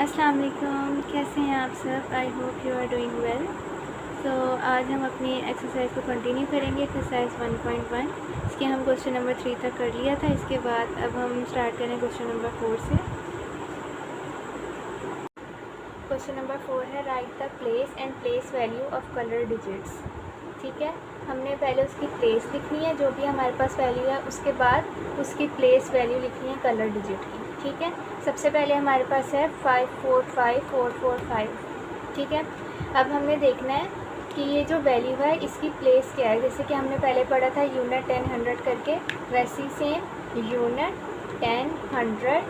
अस्सलाम वालेकुम, कैसे हैं आप सब। I hope you are doing well. So आज हम अपनी एक्सरसाइज को कंटिन्यू करेंगे। एक्सरसाइज 1.1 इसके हम क्वेश्चन नंबर 3 तक कर लिया था। इसके बाद अब हम स्टार्ट करें क्वेश्चन नंबर 4 से। क्वेश्चन नंबर 4 है right the place and place value of colour digits. ठीक है, हमने पहले उसकी प्लेस लिखनी है, जो भी हमारे पास वैल्यू है, उसके बाद उसकी प्लेस वैल्यू लिखनी है कलर डिजिट की। ठीक है, सबसे पहले हमारे पास है 5 4 5 4 4 5। ठीक है, अब हमने देखना है कि ये जो वैल्यू है इसकी प्लेस क्या है। जैसे कि हमने पहले पढ़ा था यूनिट 10 100 करके, वैसी सेम यूनिट 10 100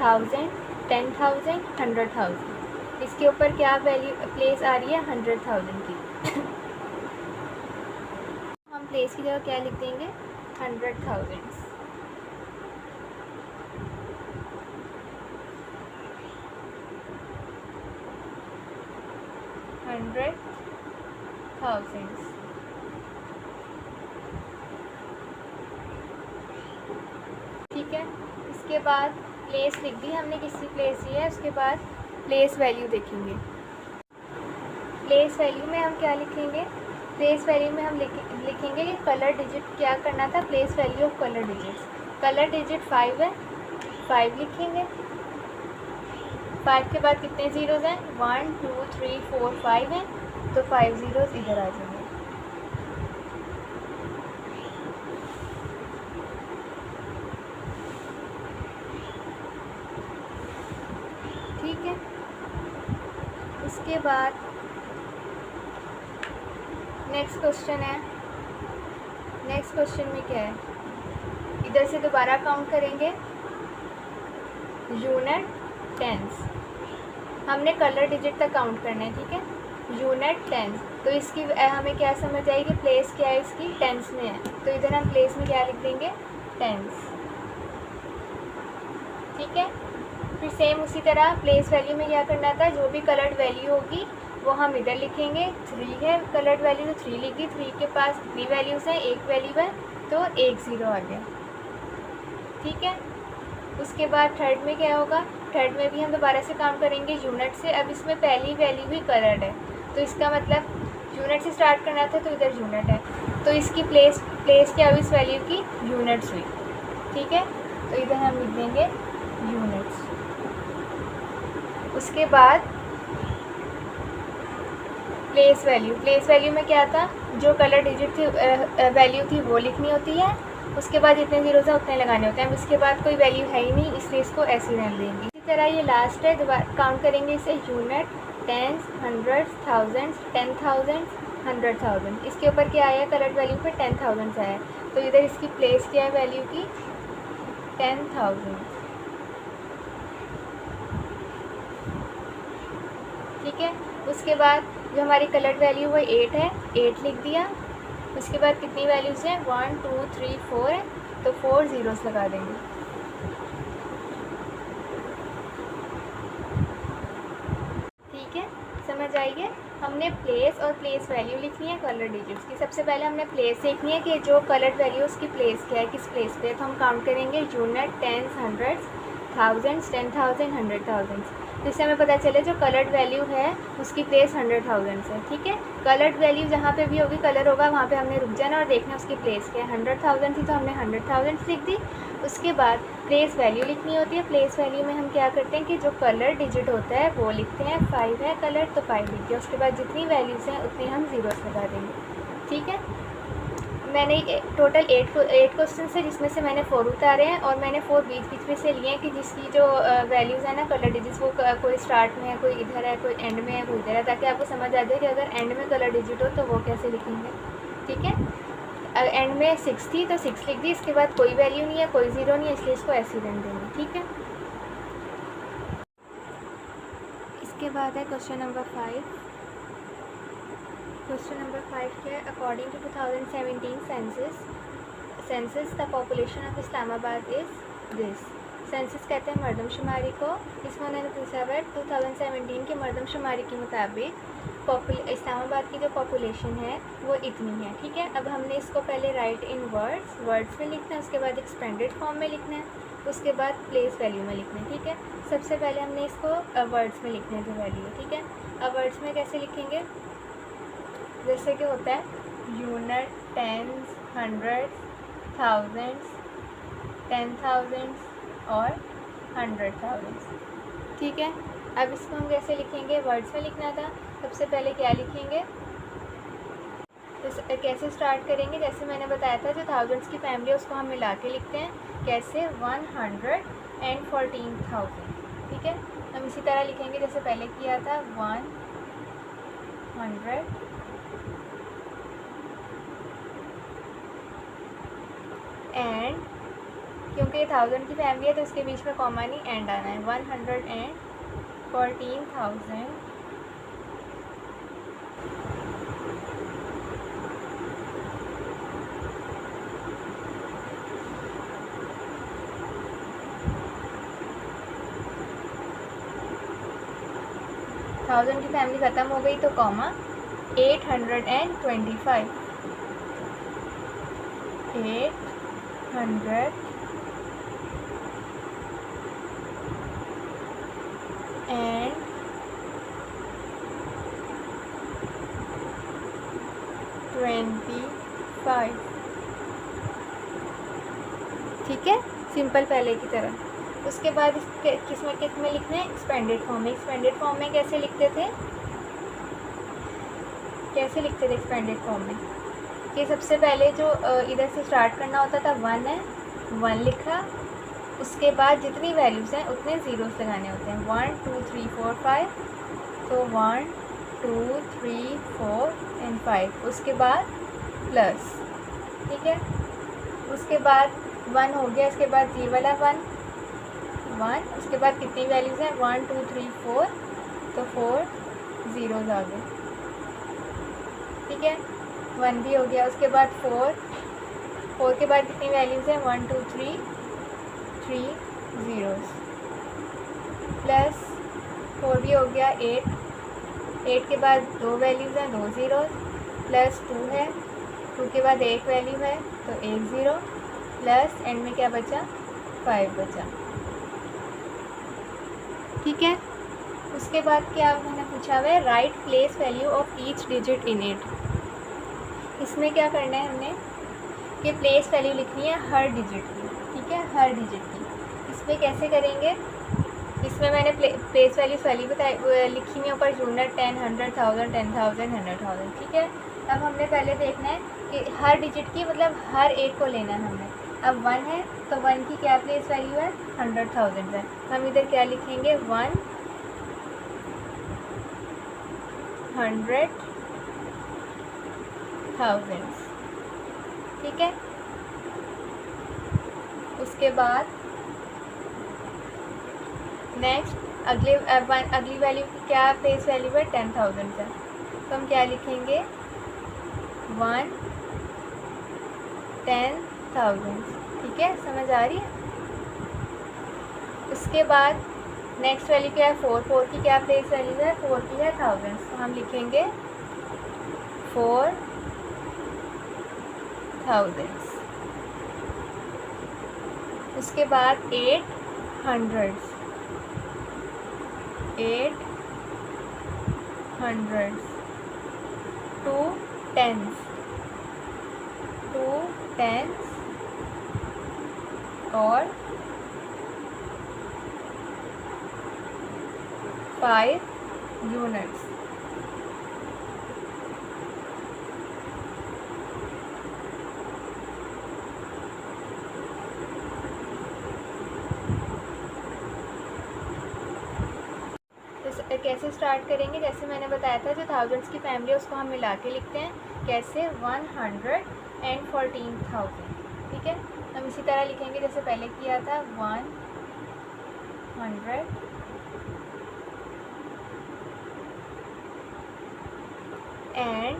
1000 10,000 100,000। इसके ऊपर क्या वैल्यू प्लेस आ रही है 100,000 की। हम प्लेस की जगह क्या लिख देंगे 100,000। 100,000। ठीक है, इसके बाद प्लेस लिख दी हमने, किसकी प्लेस दी है। उसके बाद प्लेस वैल्यू देखेंगे। प्लेस वैल्यू में हम क्या लिखेंगे, प्लेस वैल्यू में हम लिखेंगे कि कलर डिजिट क्या करना था। Place value of colour digits, colour digit 5 है, 5 लिखेंगे। 5 के बाद कितने ज़ीरोज़ हैं 1 2 3 4 5 हैं, तो 5 ज़ीरोज़ इधर आ जाएंगे। ठीक है, इसके बाद नेक्स्ट क्वेश्चन है। नेक्स्ट क्वेश्चन में क्या है, इधर से दोबारा काउंट करेंगे यूनिट टेंस। हमने कलर डिजिट तक काउंट करना है। ठीक है, यूनिट टेंस, तो इसकी हमें क्या समझ आएगी, प्लेस क्या है इसकी टेंस में है, तो इधर हम प्लेस में क्या लिख देंगे टेंस। ठीक है, फिर सेम उसी तरह प्लेस वैल्यू में क्या करना था, जो भी कलर्ड वैल्यू होगी वो हम इधर लिखेंगे। 3 है कलर्ड वैल्यू, तो 3 लिख दी। 3 के पास कितनी वैल्यूज़ हैं, एक वैल्यू है, तो एक ज़ीरो आ गया। ठीक है, उसके बाद थर्ड में क्या होगा, थर्ड में भी हम दोबारा से काउंट करेंगे यूनिट से। अब इसमें पहली वैल्यू भी कलर्ड है, तो इसका मतलब यूनिट से स्टार्ट करना था, तो इधर यूनिट है, तो इसकी प्लेस क्या हुई इस वैल्यू की यूनिट्स हुई। ठीक है, तो इधर हम लिख देंगे यूनिट्स। उसके बाद प्लेस वैल्यू, प्लेस वैल्यू में क्या था, जो कलर डिजिट थी वैल्यू थी वो लिखनी होती है। उसके बाद जितने ज़ीरोज़ हैं उतने लगाने होते हैं। इसके बाद कोई वैल्यू है ही नहीं, इसलिए इसको ऐसे ही रहने देंगे। इसी तरह ये लास्ट है, दोबारा काउंट करेंगे इसे यूनिट टेंस 100 1000 10,000 100,000। इसके ऊपर क्या आया, कलर वैल्यू पे 10,000 आया, तो इधर इसकी प्लेस क्या है वैल्यू की 10,000। ठीक है, उसके बाद जो हमारी कलर्ड वैल्यू वो 8 है, 8 लिख दिया। उसके बाद कितनी वैल्यूज़ हैं 1 2 3 4 है, तो 4 ज़ीरोज़ लगा देंगे। ठीक है, समझ आइए। हमने प्लेस और प्लेस वैल्यू लिखनी है कलर डिजिट्स की। सबसे पहले हमने प्लेस देखनी है कि जो कलर्ड वैल्यू उसकी प्लेस क्या है, किस प्लेस पे है, तो हम काउंट करेंगे यूनिट टेंस 100 1000 10,000 100,000। जिससे हमें पता चले जो कलर्ड वैल्यू है उसकी प्लेस 100,000 है। ठीक है, कलर्ड वैल्यू जहाँ पे भी होगी, कलर होगा, वहाँ पे हमने रुक जाना और देखना उसकी प्लेस क्या है। 100,000 थी तो हमने 100,000 लिख दी। उसके बाद प्लेस वैल्यू लिखनी होती है। प्लेस वैल्यू में हम क्या करते हैं कि जो कलर डिजिट होता है वो लिखते हैं। 5 है कलर, तो 5 लिख दिया। उसके बाद जितनी वैल्यूज़ हैं उतनी हम ज़ीरोस लगा देंगे। ठीक है, मैंने टोटल 8 क्वेश्चन है, जिसमें से मैंने 4 उतारे हैं और मैंने 4 बीच बीच में से लिए हैं कि जिसकी जो वैल्यूज़ है ना कलर डिजिट्स, वो कोई स्टार्ट में है, कोई इधर है, कोई एंड में है, कोई इधर है, ताकि आपको समझ आ जाए कि अगर एंड में कलर डिजिट हो तो वो कैसे लिखेंगे। ठीक है, एंड में 6 थी तो 6 लिख दी। इसके बाद कोई वैल्यू नहीं है, कोई ज़ीरो नहीं है, इसलिए इसको ऐसे ही रहने देंगे। ठीक है, इसके बाद है क्वेश्चन नंबर 5। क्वेश्चन नंबर 5 क्या है, according to 2017 census the population of Islamabad is this. Census कहते हैं मरदमशुमारी को। इसमें उन्होंने पूछा हुआ है 2017 की मरदमशुमारी के मुताबिक इस्लामाबाद की जो पॉपुलेशन है वो इतनी है। ठीक है, अब हमने इसको पहले राइट इन वर्ड्स में लिखना है, उसके बाद एक्सपेंडेड फॉर्म में लिखना है, उसके बाद प्लेस वैल्यू में लिखना है। ठीक है, सबसे पहले हमने इसको वर्ड्स में लिखना है जो वैल्यू है। ठीक है, अब वर्ड्स में कैसे लिखेंगे, जैसे कि होता है यूनिट, टेंस, हंड्रेड्स, थाउजेंड्स, 10,000 और 100,000। ठीक है, अब इसको हम कैसे लिखेंगे, वर्ड्स में लिखना था। सबसे पहले क्या लिखेंगे, तो कैसे स्टार्ट करेंगे, जैसे मैंने बताया था जो थाउजेंड्स की फैमिली है उसको हम मिला के लिखते हैं। कैसे, 114,000। ठीक है, हम इसी तरह लिखेंगे जैसे पहले किया था, 100 एंड, क्योंकि 1000 की फैमिली है तो इसके बीच में कॉमा नहीं, एंड आना है। 114,000 1000 की फैमिली ख़त्म हो गई तो कॉमा, 825 800 एंड 25। ठीक है, सिंपल पहले की तरह। उसके बाद इसके किस में लिखना है, एक्सपेंडेड फॉर्म में। एक्सपेंडेड फॉर्म में कैसे लिखते थे एक्सपेंडेड फॉर्म में, कि सबसे पहले जो इधर से स्टार्ट करना होता था 1 है, 1 लिखा, उसके बाद जितनी वैल्यूज़ हैं उतने ज़ीरोस लगाने होते हैं। 1 2 3 4 5, तो 1 2 3 4 एंड 5, उसके बाद प्लस। ठीक है, उसके बाद 1 हो गया, इसके बाद जी वाला 1, उसके बाद कितनी वैल्यूज़ हैं, 1 2 3 4, तो 4 ज़ीरोज़ आ गए। ठीक है, 1 भी हो गया, उसके बाद 4 के बाद कितनी वैल्यूज़ हैं, 1 2 3 ज़ीरोज़, प्लस 4 भी हो गया, 8 के बाद 2 वैल्यूज़ हैं, 2 ज़ीरोज़, प्लस 2 है, 2 के बाद 1 वैल्यू है तो 1 ज़ीरो, प्लस एंड में क्या बचा, 5 बचा। ठीक है, उसके बाद क्या मैंने पूछा हुआ है, right place value of each digit in it. इसमें क्या करना है हमने, कि प्लेस वैल्यू लिखनी है हर डिजिट की। ठीक है, हर डिजिट की। इसमें कैसे करेंगे, इसमें मैंने प्लेस वैल्यू लिखी हुई ऊपर, यूनिट, 10, 100,000, 10,000, 100,000। ठीक है, अब हमने पहले देखना है कि हर डिजिट की मतलब हर एक को लेना है हमने। अब 1 है तो 1 की क्या प्लेस वैल्यू है, 100,000 है, हम इधर क्या लिखेंगे, 100,000। ठीक है, उसके बाद नेक्स्ट अगली वैल्यू की क्या प्लेस वैल्यू है, 10,000 है, तो हम क्या लिखेंगे, 10,000। ठीक है, समझ आ रही है। उसके बाद नेक्स्ट वैल्यू क्या है, 4 की क्या प्लेस वैल्यू है, 4 की है 1000, तो हम लिखेंगे 4,000। उसके बाद 800, 2 10s और 5 यूनिट्स। कैसे स्टार्ट करेंगे, जैसे मैंने बताया था जो थाउजेंड्स की फैमिली है उसको हम मिला के लिखते हैं। कैसे, 114,000। ठीक है, हम इसी तरह लिखेंगे जैसे पहले किया था, 100 एंड,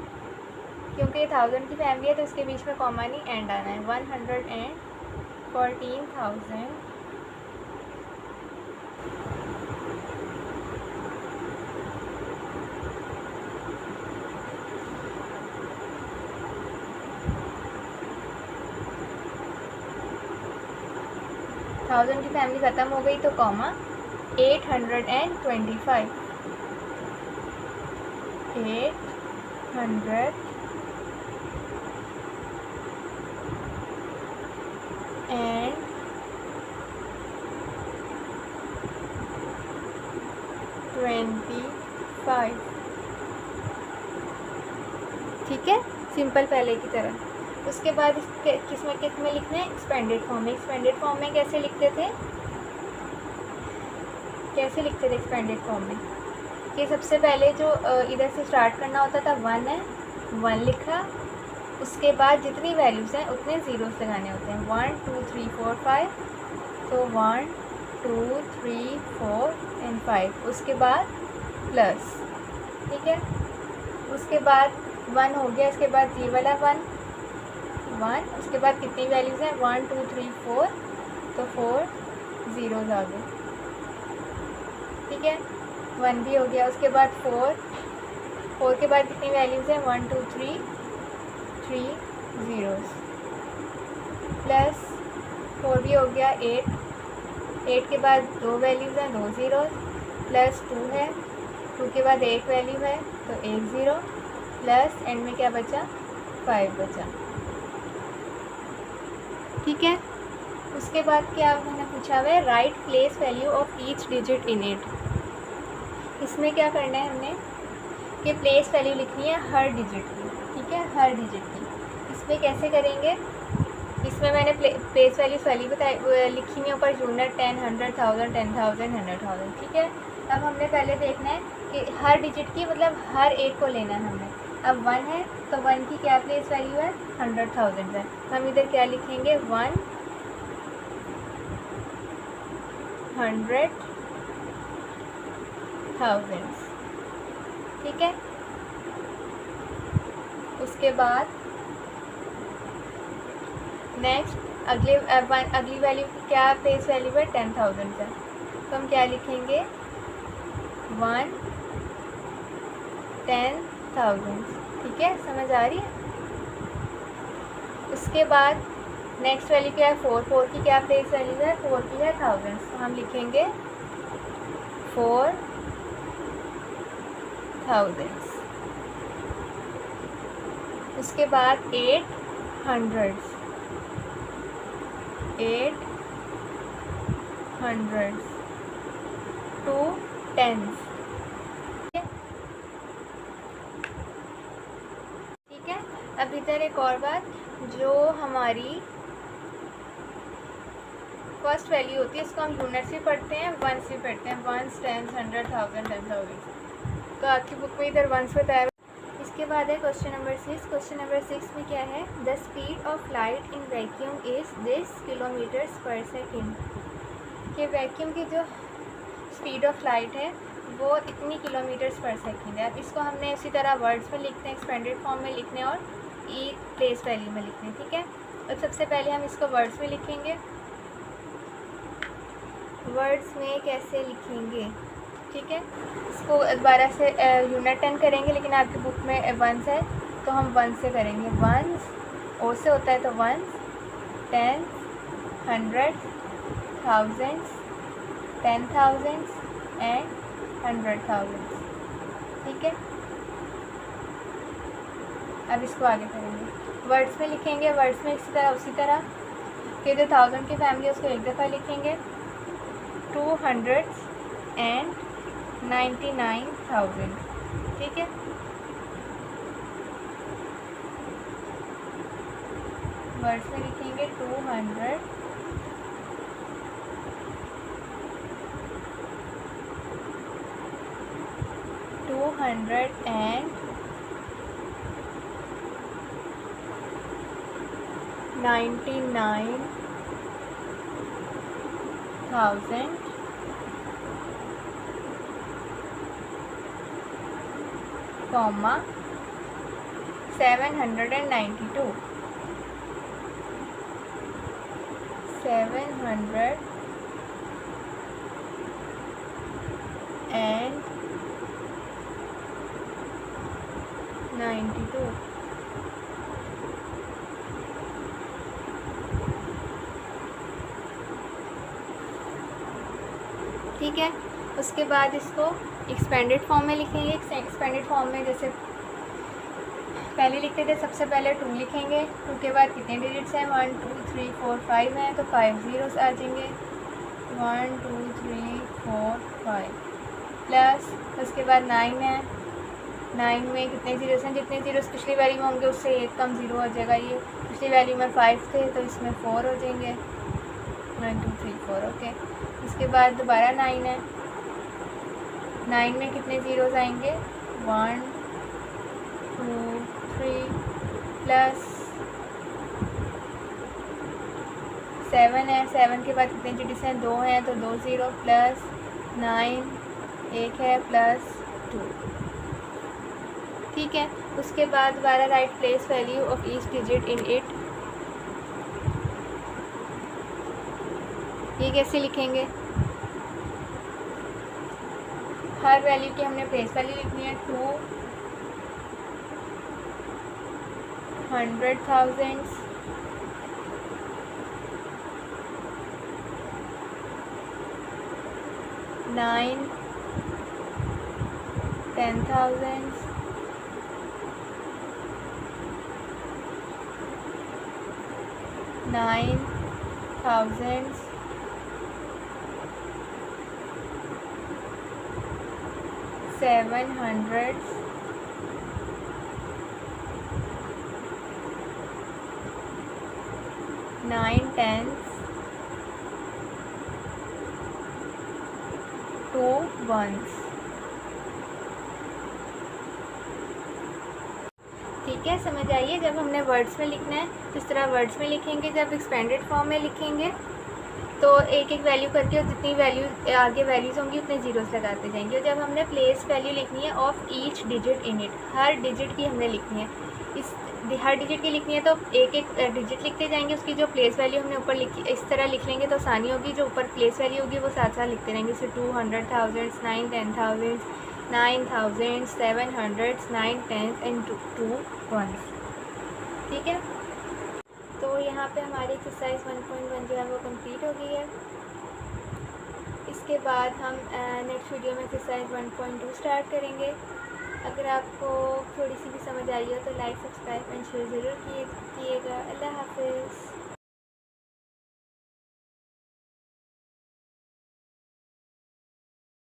क्योंकि 1000 की फैमिली है तो इसके बीच में कॉमा नहीं, एंड आना है। 114,000 1000 की फैमिली ख़त्म हो गई तो कॉमा 825 800 and 25। ठीक है, सिंपल पहले की तरह। उसके बाद इसके किस में लिखना है, एक्सपेंडेड फॉर्म में। एक्सपेंडेड फॉर्म में कैसे लिखते थे एक्सपेंडेड फॉर्म में कि सबसे पहले जो इधर से स्टार्ट करना होता था 1 है, 1 लिखा, उसके बाद जितनी वैल्यूज़ हैं उतने ज़ीरोस लगाने होते हैं, 1 2 3 4 5, तो 1 2 3 4 एंड 5, उसके बाद प्लस। ठीक है, उसके बाद 1 हो गया, इसके बाद ये वाला 1, उसके बाद कितनी वैल्यूज़ हैं, 1 2 3 4, तो 4 ज़ीरोज़ आ गए। ठीक है, 1 भी हो गया, उसके बाद 4 के बाद कितनी वैल्यूज़ हैं, 1 2 3 ज़ीरोज़, प्लस 4 भी हो गया, 8 के बाद 2 वैल्यूज़ हैं, 2 ज़ीरोज़, प्लस 2 है, 2 के बाद 1 वैल्यू है तो 1 ज़ीरो, प्लस एंड में क्या बचा, 5 बचा। ठीक है, उसके बाद क्या मैंने पूछा हुआ है, right place value of each digit in it. इसमें क्या करना है हमने कि प्लेस वैल्यू लिखनी है हर डिजिट की। ठीक है, हर डिजिट की। इसमें कैसे करेंगे, इसमें मैंने प्लेस वैल्यू बताई लिखी हुई ऊपर, यूनिट 10 100 1000 10,000 100,000। ठीक है, अब हमने पहले देखना है कि हर डिजिट की मतलब हर एक को लेना है हमने। अब 1 है तो 1 की क्या प्लेस वैल्यू है, 100,000 है, तो हम इधर क्या लिखेंगे, 100,000। ठीक है, उसके बाद नेक्स्ट अगली वैल्यू की क्या प्लेस वैल्यू है, 10,000 है, तो हम क्या लिखेंगे, 1 10,000। ठीक है, समझ आ रही है। उसके बाद नेक्स्ट वैल्यू क्या है, 4 की क्या प्लेस वैल्यू है, 4 की है 1000, तो हम लिखेंगे 4,000। उसके बाद 800 2 10s। ठीक है, अब इधर एक और बात, जो हमारी फर्स्ट वैल्यू होती है इसको हम यूनिट्स भी पढ़ते हैं, वंस भी पढ़ते हैं, 1s 10s 100 1000 10,000, तो आपकी बुक में इधर वंस बताया। इसके बाद है क्वेश्चन नंबर 6। क्वेश्चन नंबर 6 में क्या है, the speed of light in vacuum is this kilometres पर सेकेंड। कि वैक्यूम की जो स्पीड ऑफ लाइट है वो इतनी किलोमीटर्स पर सेकेंड है। अब इसको हमने इसी तरह वर्ड्स में लिखते हैं, एक्सपेंडेड फॉर्म में लिखने और ई प्लेस वैल्यू में लिखने। ठीक है, और सबसे पहले हम इसको वर्ड्स में लिखेंगे। वर्ड्स में कैसे लिखेंगे, ठीक है, इसको दोबारा से यूनिट 10 करेंगे, लेकिन आपकी बुक में वंस है तो हम 1 से करेंगे। वंस ओ से होता है तो 1s 10s 100 1000s 10,000s and 100,000। ठीक है, अब इसको आगे करेंगे, वर्ड्स में लिखेंगे। वर्ड्स में इसी तरह उसी तरह कि जो 1000 की फैमिली है उसको एक दफ़ा लिखेंगे, 200s एंड 99,000। ठीक है, वर्ड्स में लिखेंगे 200 एंड 99,000 कॉमा 792 792। ठीक है। उसके बाद इसको एक्सपेंडेड फॉर्म में लिखेंगे। एक्सपेंडेड फॉर्म में जैसे पहले लिखते थे, सबसे पहले 2 लिखेंगे। 2 के बाद कितने डिजिट्स हैं, 1 2 3 4 5 हैं, तो 5 ज़ीरोस आ जाएंगे। 1 2 3 4 5 प्लस उसके बाद 9 है। 9 में कितने ज़ीरोस हैं, जितने ज़ीरोस पिछली वैल्यू में होंगे उससे एक कम ज़ीरो हो जाएगा। ये पिछली वैल्यू में 5 थे तो इसमें 4 हो जाएंगे। 1 2 3 4 ओके। इसके बाद दोबारा 9 है। 9 में कितने ज़ीरोस आएंगे, 1 2 3 प्लस 7 है। 7 के बाद कितने डिजिट्स हैं, 2 हैं, तो 2 ज़ीरो प्लस 9 1 है प्लस 2। ठीक है। उसके बाद दोबारा right place value of each digit in it. ये कैसे लिखेंगे, हर वैल्यू की हमने प्लेस वैल्यू लिखनी है। 200,000 9 10,000 9,000 700 9 10s 2 1s। ठीक है, समझ आइए। जब हमने वर्ड्स में लिखना है तो इस तरह वर्ड्स में लिखेंगे। जब एक्सपेंडेड फॉर्म में लिखेंगे तो एक एक वैल्यू करके, और जितनी वैल्यू आगे वैल्यूज़ होंगी उतने ज़ीरोस लगाते जाएंगे। और जब हमने प्लेस वैल्यू लिखनी है of each digit in it, her digit की हमने लिखनी है। इस हर डिजिट की लिखनी है तो एक एक डिजिट लिखते जाएंगे। उसकी जो प्लेस वैल्यू हमने ऊपर लिखी, इस तरह लिख लेंगे तो आसानी होगी। जो ऊपर प्लेस वैल्यू होगी वो साथ साथ लिखते रहेंगे। जैसे 200,000 9 10,000 9,000 700 9 10 एंड 2 1s। ठीक है, तो यहाँ पे हमारी एक्सरसाइज 1.1 जो है वो कंप्लीट हो गई है। इसके बाद हम नेक्स्ट वीडियो में एक्सरसाइज 1.2 स्टार्ट करेंगे। अगर आपको थोड़ी सी भी समझ आई हो तो लाइक सब्सक्राइब एंड शेयर ज़रूर किएगा। अल्लाह हाफ़िज़।